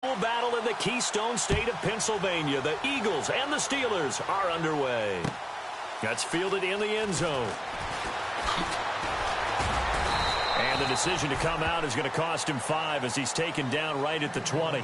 Battle in the Keystone State of Pennsylvania. The Eagles and the Steelers are underway. That's fielded in the end zone. And the decision to come out is going to cost him 5 as he's taken down right at the 20.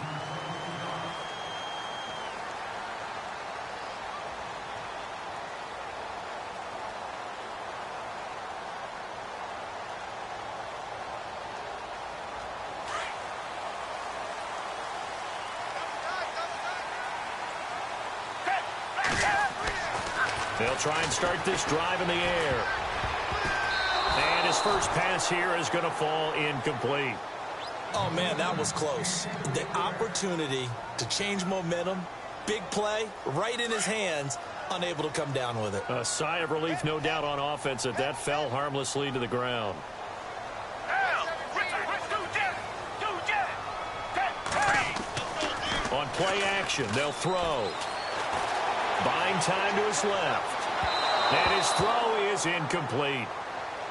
They'll try and start this drive in the air. And his first pass here is going to fall incomplete. Oh, man, that was close. The opportunity to change momentum, big play, right in his hands, unable to come down with it. A sigh of relief, no doubt, on offense that that fell harmlessly to the ground. On play action, they'll throw. Buying time to his left. And his throw is incomplete.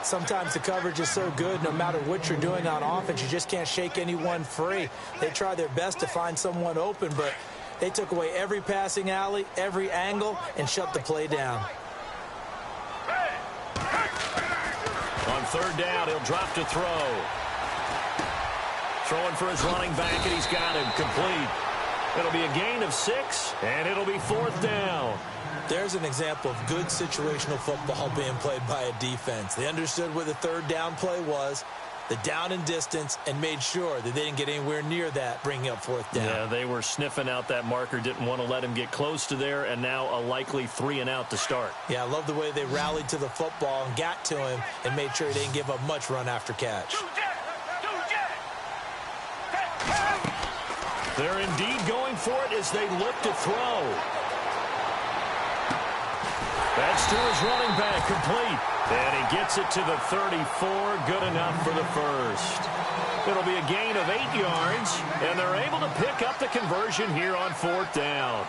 Sometimes the coverage is so good, no matter what you're doing on offense, you just can't shake anyone free. They try their best to find someone open, but they took away every passing alley, every angle, and shut the play down. On third down, he'll drop to throw. Throwing for his running back, and he's got him complete. It'll be a gain of 6, and it'll be fourth down. There's an example of good situational football being played by a defense. They understood where the third down play was, the down and distance, and made sure that they didn't get anywhere near that, bringing up fourth down. Yeah, they were sniffing out that marker, didn't want to let him get close to there, and now a likely 3-and-out to start. Yeah, I love the way they rallied to the football and got to him and made sure he didn't give up much run after catch. They're indeed going for it as they look to throw. That's to his running back, complete. And he gets it to the 34, good enough for the first. It'll be a gain of 8 yards, and they're able to pick up the conversion here on fourth down.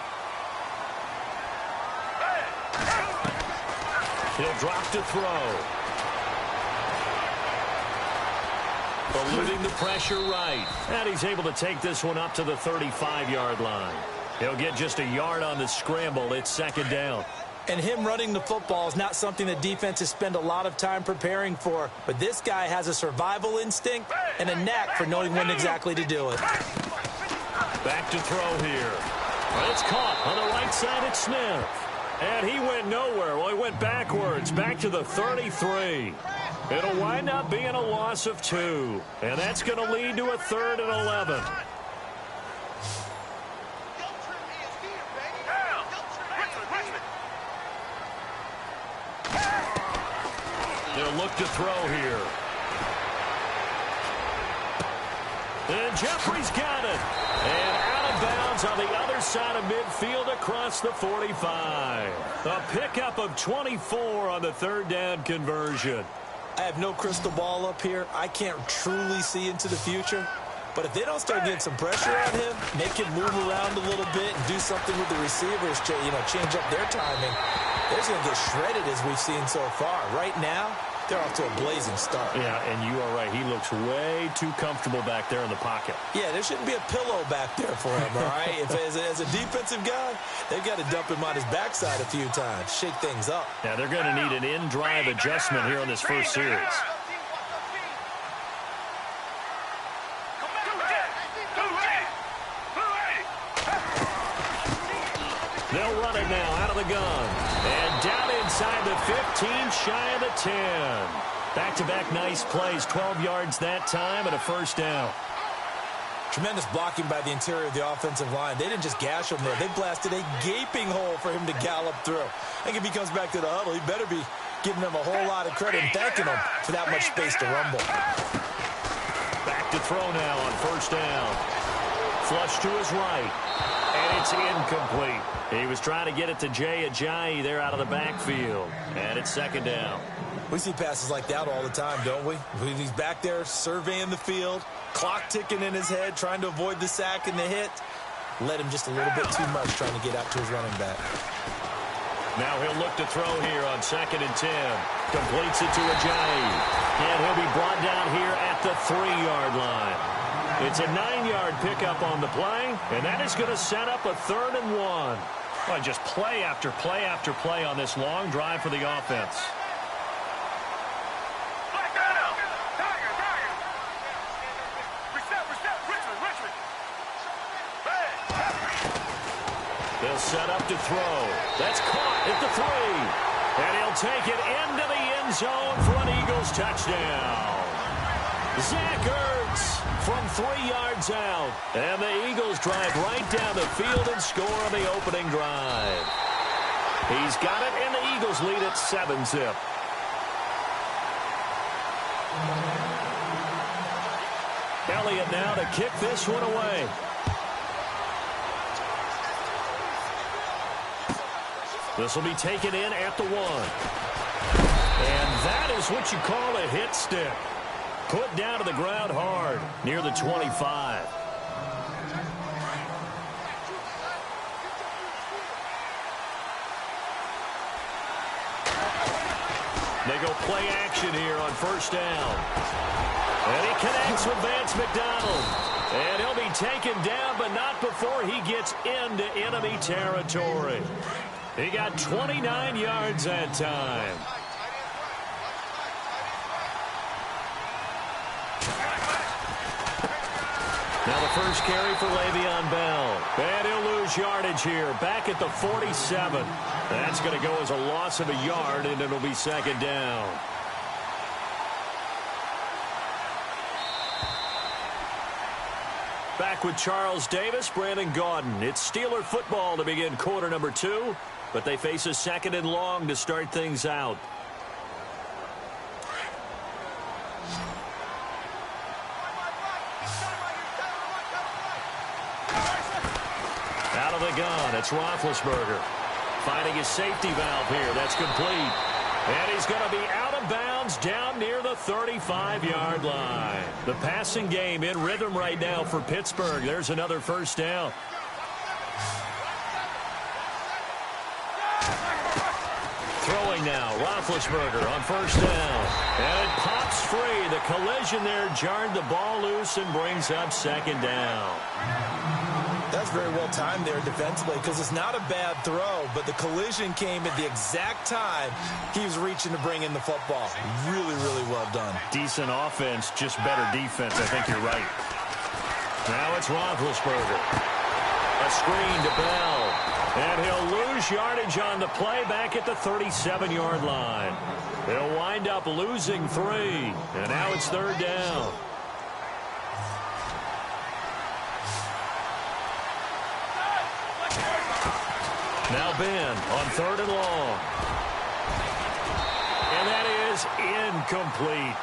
He'll drop to throw. Eluding the pressure right. And he's able to take this one up to the 35-yard line. He'll get just a yard on the scramble. It's second down. And him running the football is not something that defenses spend a lot of time preparing for. But this guy has a survival instinct and a knack for knowing when exactly to do it. Back to throw here. Well, it's caught on the right side at Smith. And he went nowhere. Well, he went backwards, back to the 33. It'll wind up being a loss of 2. And that's going to lead to a 3rd and 11. They'll look to throw here. And Jeffrey's got it. And out of bounds on the other side of midfield across the 45. A pickup of 24 on the third down conversion. I have no crystal ball up here. I can't truly see into the future. But if they don't start getting some pressure on him, make him move around a little bit and do something with the receivers to, change up their timing, they're going to get shredded as we've seen so far. Right now, they're off to a blazing start. Yeah, and you are right. He looks way too comfortable back there in the pocket. Yeah, there shouldn't be a pillow back there for him, all right? As a defensive guy, they've got to dump him on his backside a few times, shake things up. Yeah, they're going to need an in-drive adjustment here on this first series. They'll run it now out of the gun. And down inside the 15, shy of the 10. Back-to-back nice plays, 12 yards that time and a first down. Tremendous blocking by the interior of the offensive line. They didn't just gash him there. They blasted a gaping hole for him to gallop through. I think if he comes back to the huddle, he better be giving them a whole lot of credit and thanking them for that much space to rumble. Back to throw now on first down. Flush to his right. And it's incomplete. He was trying to get it to Jay Ajayi there out of the backfield. And it's second down. We see passes like that all the time, don't we? He's back there surveying the field, clock ticking in his head, trying to avoid the sack and the hit. Led him just a little bit too much trying to get out to his running back. Now he'll look to throw here on 2nd and 10. Completes it to Ajayi. And he'll be brought down here at the 3-yard line. It's a 9-yard pickup on the play, and that is going to set up a 3rd and 1. Well, just play after play after play on this long drive for the offense. They'll set up to throw. That's caught at the 3. And he'll take it into the end zone for an Eagles touchdown. Zach Ertz from 3 yards out. And the Eagles drive right down the field and score on the opening drive. He's got it, and the Eagles lead at 7-zip. Elliott now to kick this one away. This will be taken in at the 1. And that is what you call a hit stick. Put down to the ground hard near the 25. They go play action here on 1st down. And he connects with Vance McDonald. And he'll be taken down, but not before he gets into enemy territory. He got 29 yards that time. Now the first carry for Le'Veon Bell. And he'll lose yardage here, back at the 47. That's going to go as a loss of a yard, and it'll be 2nd down. Back with Charles Davis, Brandon Gaudin. It's Steeler football to begin quarter number 2, but they face a 2nd and long to start things out. Out of the gun, it's Roethlisberger. Finding his safety valve here. That's complete. And he's going to be out of bounds down near the 35-yard line. The passing game in rhythm right now for Pittsburgh. There's another 1st down. Throwing now, Roethlisberger on 1st down. And it pops free. The collision there jarred the ball loose and brings up 2nd down. That's very well timed there defensively, because it's not a bad throw, but the collision came at the exact time he was reaching to bring in the football. Really, really well done. Decent offense, just better defense. I think you're right. Now it's Roethlisberger. A screen to Bell. And he'll lose yardage on the play back at the 37-yard line. He'll wind up losing 3. And now it's 3rd down. Now Ben on 3rd and long. And that is incomplete.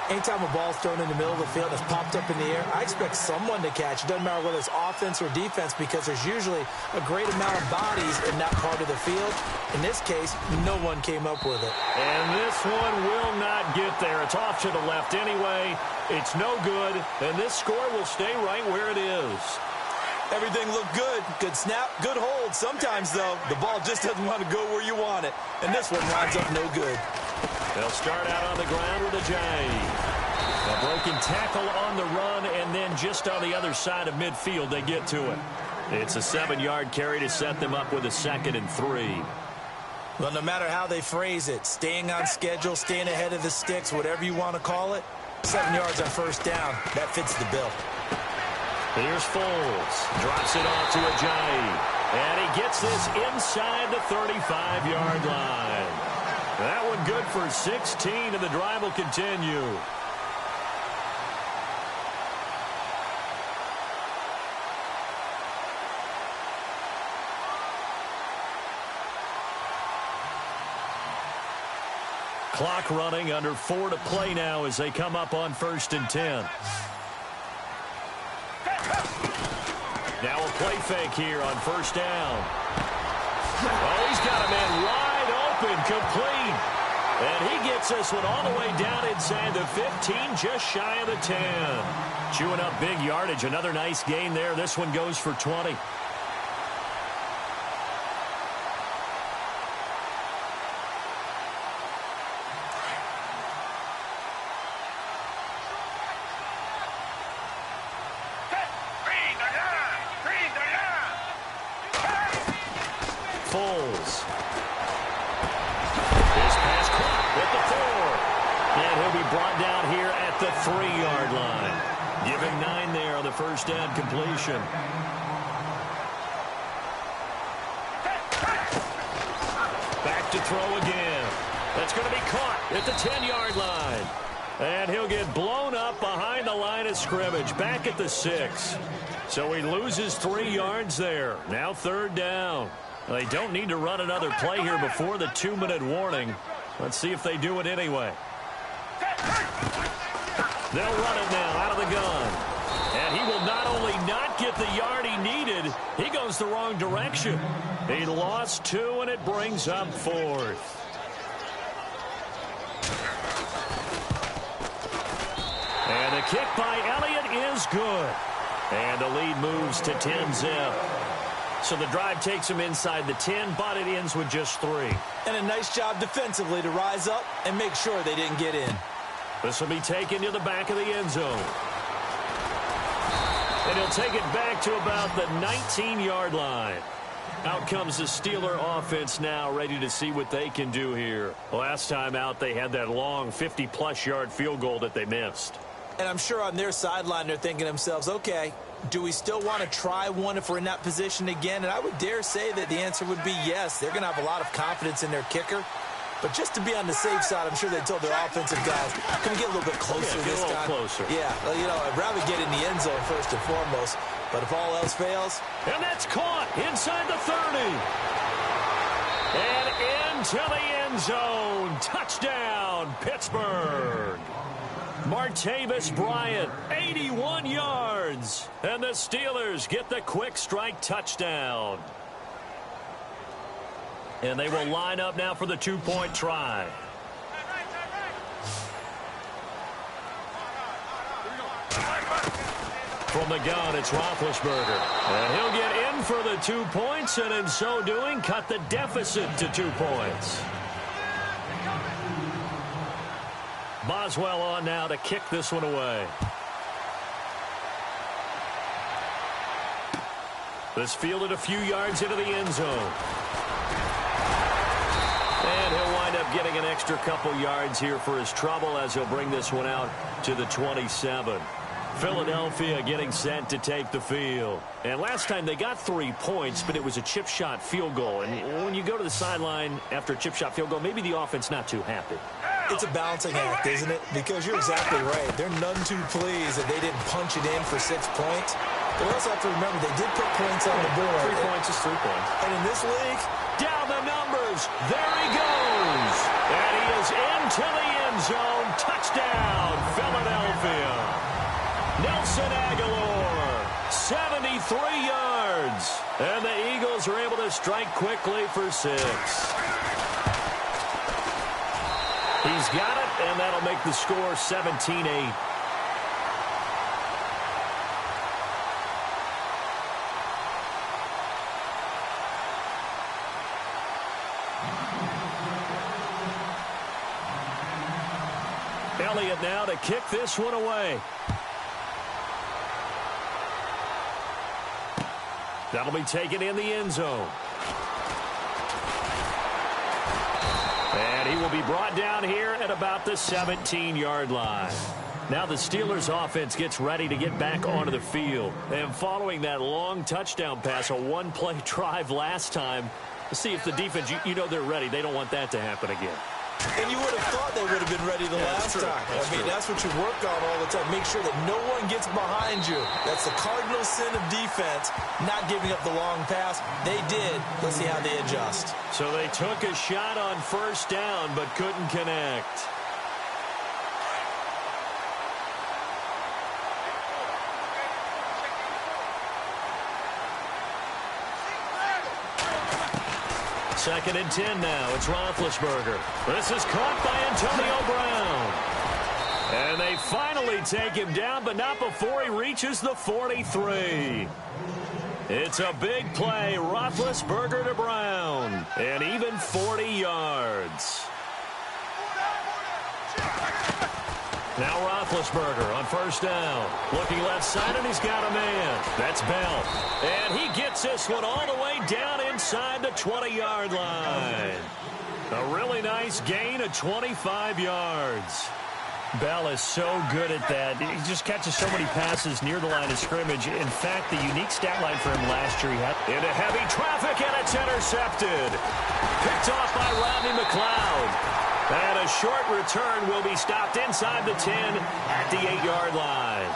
Anytime a ball's thrown in the middle of the field that's popped up in the air, I expect someone to catch. It doesn't matter whether it's offense or defense, because there's usually a great amount of bodies in that part of the field. In this case, no one came up with it. And this one will not get there. It's off to the left anyway. It's no good, and this score will stay right where it is. Everything looked good. Good snap, good hold. Sometimes, though, the ball just doesn't want to go where you want it. And this one winds up no good. They'll start out on the ground with a J. A broken tackle on the run, and then just on the other side of midfield, they get to it. It's a 7-yard carry to set them up with a 2nd and 3. Well, no matter how they phrase it, staying on schedule, staying ahead of the sticks, whatever you want to call it, 7 yards on 1st down, that fits the bill. Here's Foles. Drops it off to Ajayi. And he gets this inside the 35-yard line. That one good for 16, and the drive will continue. Clock running, under 4 to play now as they come up on 1st and 10. Now a play fake here on 1st down. Oh, he's got a man wide open, complete. And he gets this one all the way down inside the 15, just shy of the 10. Chewing up big yardage. Another nice gain there. This one goes for 20. Foles. His pass caught at the 4. And he'll be brought down here at the 3-yard line. Give him 9 there on the first down completion. Back to throw again. That's going to be caught at the 10-yard line. And he'll get blown up behind the line of scrimmage, back at the 6. So he loses 3 yards there. Now 3rd down. They don't need to run another play here before the 2-minute warning. Let's see if they do it anyway. They'll run it now out of the gun. And he will not only not get the yard he needed, he goes the wrong direction. He lost 2, and it brings up 4th. And the kick by Elliott is good. And the lead moves to 10-zip. So the drive takes him inside the 10, but it ends with just 3. And a nice job defensively to rise up and make sure they didn't get in. This will be taken to the back of the end zone. And he'll take it back to about the 19-yard line. Out comes the Steeler offense now, ready to see what they can do here. Last time out, they had that long 50-plus yard field goal that they missed. And I'm sure on their sideline they're thinking to themselves, okay, do we still want to try one if we're in that position again? And I would dare say that the answer would be yes. They're going to have a lot of confidence in their kicker. But just to be on the safe side, I'm sure they told their offensive guys, can we get a little bit closer this time? Closer. Yeah, well, you know, I'd rather get in the end zone first and foremost. But if all else fails. And that's caught inside the 30. And into the end zone. Touchdown, Pittsburgh. Martavis Bryant, 81 yards. And the Steelers get the quick strike touchdown. And they will line up now for the 2-point try. From the gun, it's Roethlisberger. And he'll get in for the 2 points, and in so doing, cut the deficit to 2 points. Boswell on now to kick this one away. This fielded a few yards into the end zone. And he'll wind up getting an extra couple yards here for his trouble as he'll bring this one out to the 27. Philadelphia getting set to take the field. And last time they got 3 points, but it was a chip shot field goal. And when you go to the sideline after a chip shot field goal, maybe the offense not too happy. It's a balancing act, isn't it? Because you're exactly right. They're none too pleased that they didn't punch it in for 6 points. But we also have to remember they did put points on the board. 3 points is 3 points. And in this league, down the numbers. There he goes. And he is into the end zone. Touchdown, Philadelphia. Nelson Aguilar, 73 yards. And the Eagles are able to strike quickly for 6. He's got it, and that'll make the score 17-8. Elliott now to kick this one away. That'll be taken in the end zone. And he will be brought down here at about the 17-yard line. Now the Steelers offense gets ready to get back onto the field. And following that long touchdown pass, a one-play drive last time, to see if the defense, you know they're ready. They don't want that to happen again. And you would have thought they would have been ready the last time. That's what you work on all the time. Make sure that no one gets behind you. That's the cardinal sin of defense, not giving up the long pass. They did. Let's see how they adjust. So they took a shot on first down, but couldn't connect. Second and 10 now. It's Roethlisberger. This is caught by Antonio Brown. And they finally take him down, but not before he reaches the 43. It's a big play. Roethlisberger to Brown. And even 40 yards. Now Roethlisberger on first down. Looking left side, and he's got a man. That's Bell. And he gets Gets this one all the way down inside the 20-yard line. A really nice gain of 25 yards. Bell is so good at that. He just catches so many passes near the line of scrimmage. In fact, the unique stat line for him last year, he had into heavy traffic, and it's intercepted. Picked off by Rodney McLeod. And a short return will be stopped inside the 10 at the 8-yard line.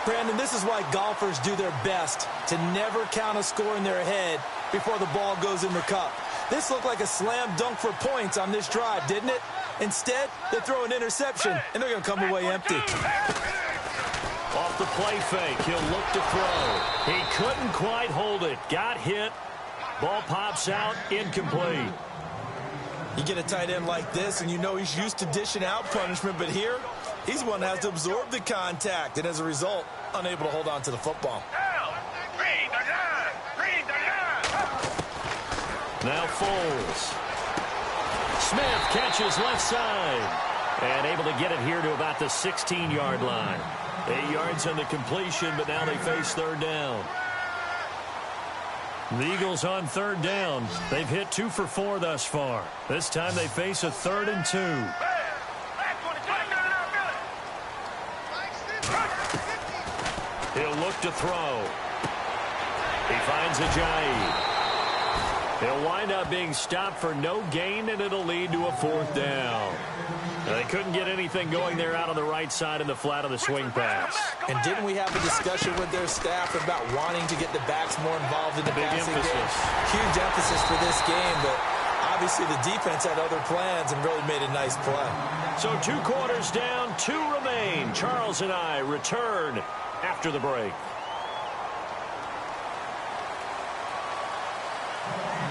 Brandon, this is why golfers do their best to never count a score in their head before the ball goes in the cup. This looked like a slam dunk for points on this drive, didn't it? Instead, they throw an interception, and they're going to come away empty. Off the play fake, he'll look to throw. He couldn't quite hold it. Got hit. Ball pops out, incomplete. You get a tight end like this, and you know he's used to dishing out punishment, but here, he's the one that has to absorb the contact, and as a result, unable to hold on to the football. Now Foles. Smith catches left side. And able to get it here to about the 16-yard line. 8 yards on the completion, but now they face third down. The Eagles on third down. They've hit 2 for 4 thus far. This time they face a 3rd and 2. He'll look to throw. He finds Ajayi. He'll wind up being stopped for no gain, and it'll lead to a 4th down. They couldn't get anything going there out on the right side in the flat of the swing pass. And didn't we have a discussion with their staff about wanting to get the backs more involved in the passing game? Huge emphasis for this game, but obviously the defense had other plans and really made a nice play. So 2 quarters down, 2 remain. Charles and I return after the break.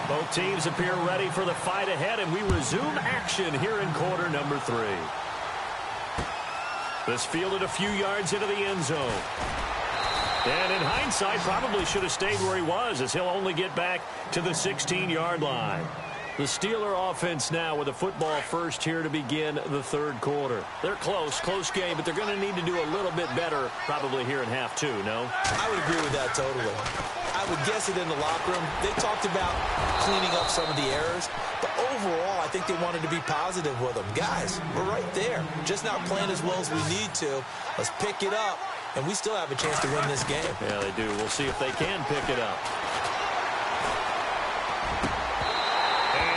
Both teams appear ready for the fight ahead, and we resume action here in quarter number 3. This fielded a few yards into the end zone. And in hindsight, probably should have stayed where he was, as he'll only get back to the 16-yard line. The Steeler offense now with a football first here to begin the 3rd quarter. They're close game, but they're going to need to do a little bit better probably here in half 2, no? I would agree with that totally. I would guess it in the locker room. They talked about cleaning up some of the errors, but overall, I think they wanted to be positive with them. Guys, we're right there. Just not playing as well as we need to. Let's pick it up, and we still have a chance to win this game. Yeah, they do. We'll see if they can pick it up.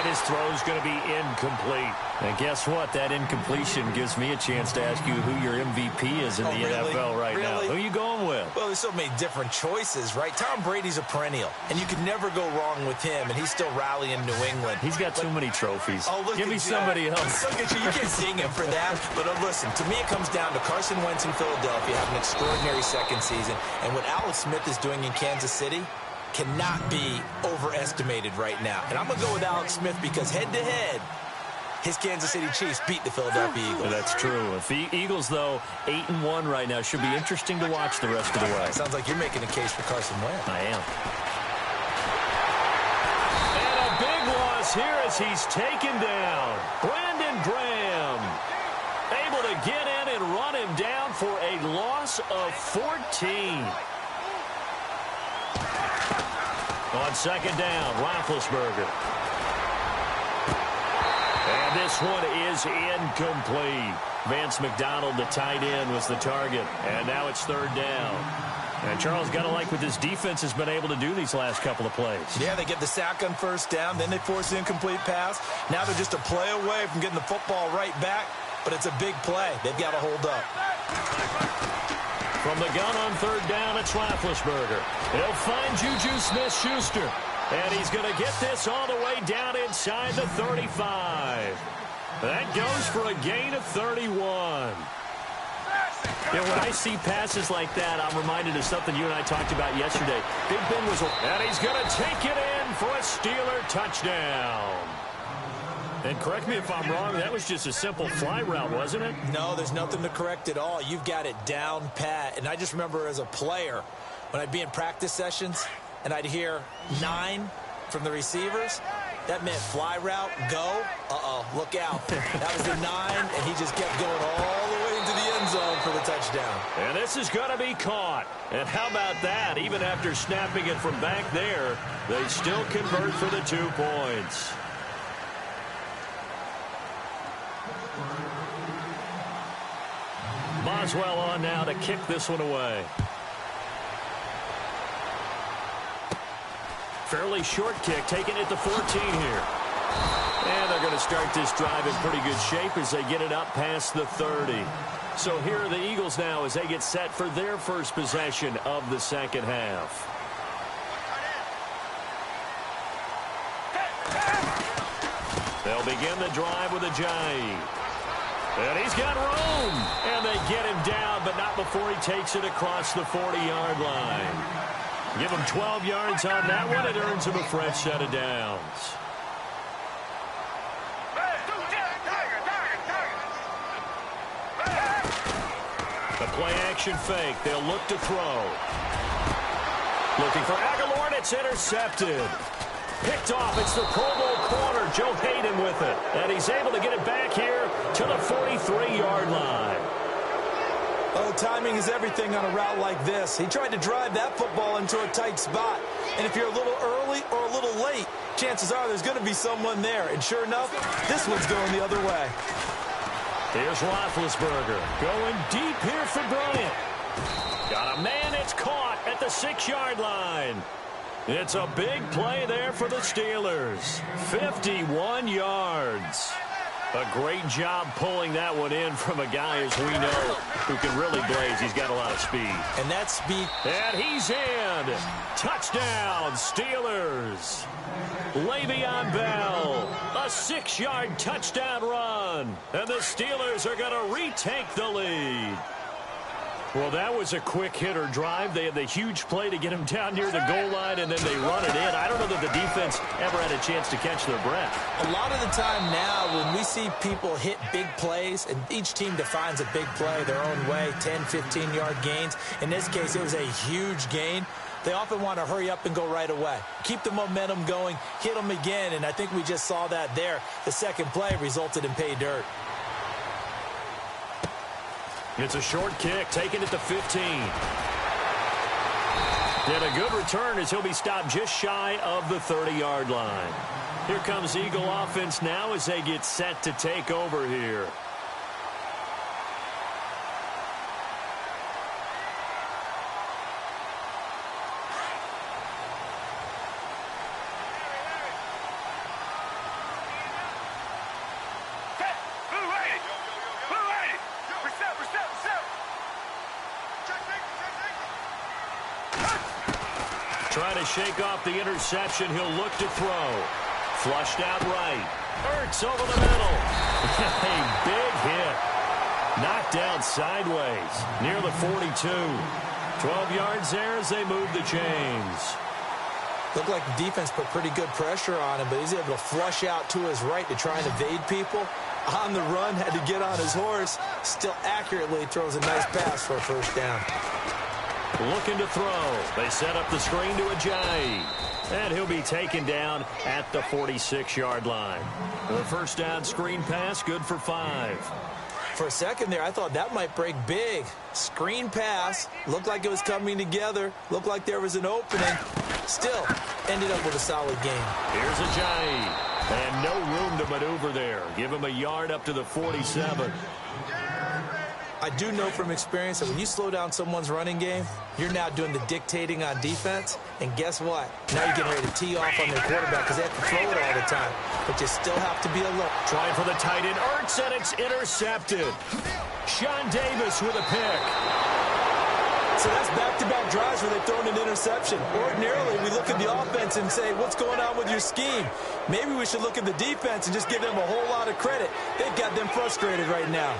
His throw's going to be incomplete. And guess what? That incompletion gives me a chance to ask you who your MVP is in the NFL right now. Who are you going with? Well, there's so many different choices, right? Tom Brady's a perennial, and you can never go wrong with him, and he's still rallying New England. He's got too many trophies. Oh, look, give me somebody else. Look at you. You can't sing him for that. But listen, to me it comes down to Carson Wentz in Philadelphia having an extraordinary second season, and what Alex Smith is doing in Kansas City cannot be overestimated right now. And I'm going to go with Alex Smith because head-to-head, his Kansas City Chiefs beat the Philadelphia Eagles. That's true. If the Eagles, though, 8-1 right now, should be interesting to watch the rest of the way. Sounds like you're making a case for Carson Wentz. I am. And a big loss here as he's taken down. Brandon Graham able to get in and run him down for a loss of 14. On second down, Roethlisberger. And this one is incomplete. Vance McDonald, the tight end, was the target. And now it's 3rd down. And Charles, got to like what this defense has been able to do these last couple of plays. Yeah, they get the sack on 1st down, then they force the incomplete pass. Now they're just a play away from getting the football right back, but it's a big play. They've got to hold up. From the gun on 3rd down, it's Roethlisberger. He'll find Juju Smith-Schuster. And he's going to get this all the way down inside the 35. That goes for a gain of 31. You know, when I see passes like that, I'm reminded of something you and I talked about yesterday. Big Ben was... And he's going to take it in for a Steeler touchdown. And correct me if I'm wrong, that was just a simple fly route, wasn't it? No, there's nothing to correct at all. You've got it down pat. And I just remember as a player, when I'd be in practice sessions and I'd hear 9 from the receivers, that meant fly route, go. Uh-oh, look out. That was the 9, and he just kept going all the way into the end zone for the touchdown. And this is going to be caught. And how about that? Even after snapping it from back there, they still convert for the 2 points. Boswell on now to kick this one away. Fairly short kick, taking it to 14 here. And they're going to start this drive in pretty good shape as they get it up past the 30. So here are the Eagles now as they get set for their first possession of the second half. They'll begin the drive with a jive. And he's got room. And they get him down, but not before he takes it across the 40-yard line. Give him 12 yards on that one. It earns him a fresh set of downs. The play-action fake. They'll look to throw. Looking for Aguilar, and it's intercepted. Picked off. It's the Pro Bowl corner, Joe Hayden, with it. And he's able to get it back here to the 43-yard line. Oh, timing is everything on a route like this. He tried to drive that football into a tight spot. And if you're a little early or a little late, chances are there's going to be someone there. And sure enough, this one's going the other way. Here's Roethlisberger going deep here for Bryant. Got a man, it's caught at the 6-yard line. It's a big play there for the Steelers. 51 yards. A great job pulling that one in from a guy, as we know, who can really blaze. He's got a lot of speed. And that speed. And he's in. Touchdown, Steelers. Le'Veon Bell, a 6-yard touchdown run. And the Steelers are going to retake the lead. Well, that was a quick hitter drive. They had the huge play to get him down near the goal line, and then they run it in. I don't know that the defense ever had a chance to catch their breath. A lot of the time now, when we see people hit big plays, and each team defines a big play their own way, 10, 15-yard gains. In this case, it was a huge gain. They often want to hurry up and go right away. Keep the momentum going, hit them again, and I think we just saw that there. The second play resulted in pay dirt. It's a short kick, taking it to 15. And a good return as he'll be stopped just shy of the 30-yard line. Here comes Eagle offense now as they get set to take over here. Trying to shake off the interception. He'll look to throw. Flushed out right. Ertz over the middle. A big hit. Knocked down sideways near the 42. 12 yards there as they move the chains. Looked like the defense put pretty good pressure on him, but he's able to flush out to his right to try and evade people. On the run, had to get on his horse. Still accurately throws a nice pass for a first down. Looking to throw. They set up the screen to Ajayi. And he'll be taken down at the 46-yard line. The first down screen pass, good for 5. For a second there, I thought that might break big. Screen pass. Looked like it was coming together. Looked like there was an opening. Still, ended up with a solid game. Here's Ajayi. And no room to maneuver there. Give him a yard up to the 47. I do know from experience that when you slow down someone's running game, you're now doing the dictating on defense. And guess what? Now you're getting ready to tee off on their quarterback because they have to throw it all the time. But you still have to be alert. Trying for the tight end. Ertz, and it's intercepted. Sean Davis with a pick. So that's back-to-back drives where they've thrown an interception. Ordinarily, we look at the offense and say, what's going on with your scheme? Maybe we should look at the defense and just give them a whole lot of credit. They've got them frustrated right now.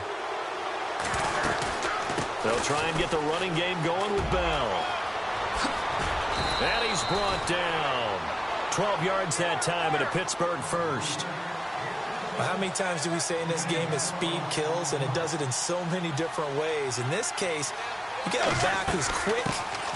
They'll try and get the running game going with Bell. And he's brought down. 12 yards that time and a Pittsburgh first. Well, how many times do we say in this game that speed kills, and it does it in so many different ways? In this case, you got a back who's quick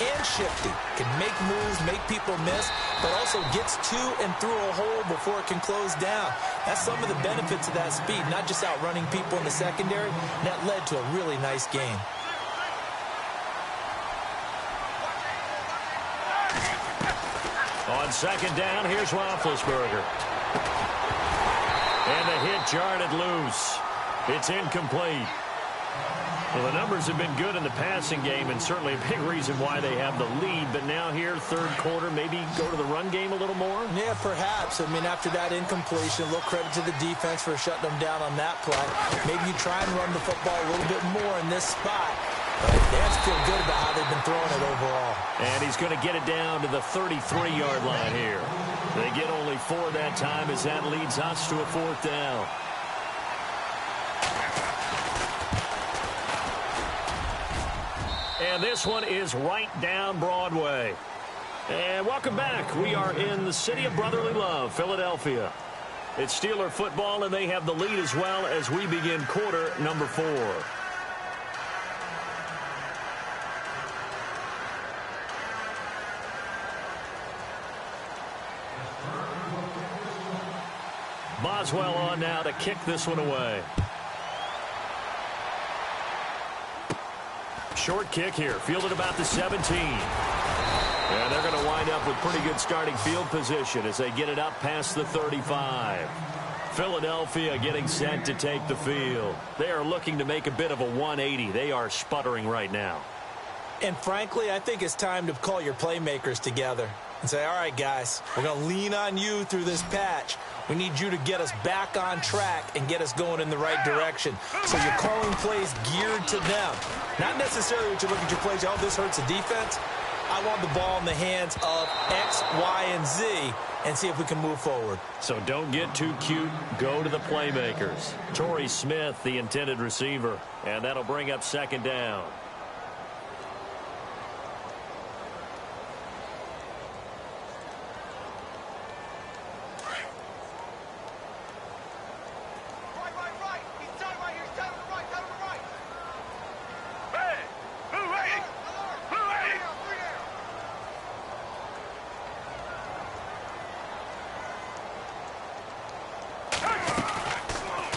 and shifty, can make moves, make people miss, but also gets to and through a hole before it can close down. That's some of the benefits of that speed, not just outrunning people in the secondary. And that led to a really nice game. On second down, here's Roethlisberger. And the hit jarred it loose. It's incomplete. Well, the numbers have been good in the passing game, and certainly a big reason why they have the lead. But now here, third quarter, maybe go to the run game a little more? Yeah, perhaps. I mean, after that incompletion, a little credit to the defense for shutting them down on that play. Maybe you try and run the football a little bit more in this spot. But they have to feel good about how they've been throwing it overall. And he's going to get it down to the 33-yard line here. They get only 4 that time as that leads us to a fourth down. And this one is right down Broadway. And welcome back. We are in the city of brotherly love, Philadelphia. It's Steeler football, and they have the lead as well as we begin quarter number 4. Boswell on now to kick this one away. Short kick here, fielded about the 17. And they're going to wind up with pretty good starting field position as they get it up past the 35. Philadelphia getting set to take the field. They are looking to make a bit of a 180. They are sputtering right now. And frankly, I think it's time to call your playmakers together and say, all right, guys, we're going to lean on you through this patch. We need you to get us back on track and get us going in the right direction. So you're calling plays geared to them. Not necessarily what you look at your plays, oh, this hurts the defense. I want the ball in the hands of X, Y, and Z and see if we can move forward. So don't get too cute. Go to the playmakers. Torrey Smith, the intended receiver. And that'll bring up second down.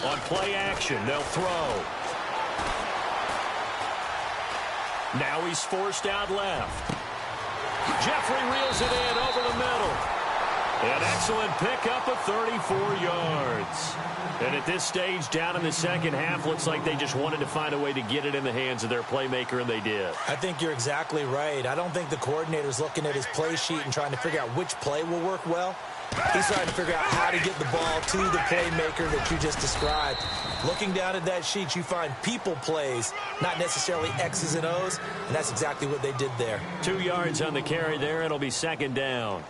On play action, they'll throw. Now he's forced out left. Jeffrey reels it in over the middle. An excellent pickup of 34 yards. And at this stage, down in the second half, looks like they just wanted to find a way to get it in the hands of their playmaker, and they did. I think you're exactly right. I don't think the coordinator's looking at his play sheet and trying to figure out which play will work well. He's trying to figure out how to get the ball to the playmaker that you just described. Looking down at that sheet, you find people plays, not necessarily X's and O's, and that's exactly what they did there. 2 yards on the carry there. It'll be second down.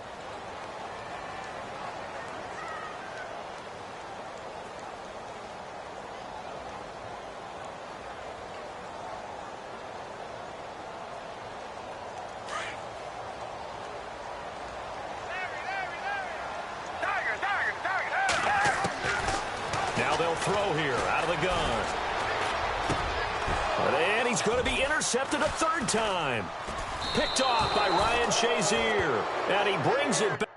Throw here out of the gun. And he's going to be intercepted a third time. Picked off by Ryan Shazier. And he brings it back.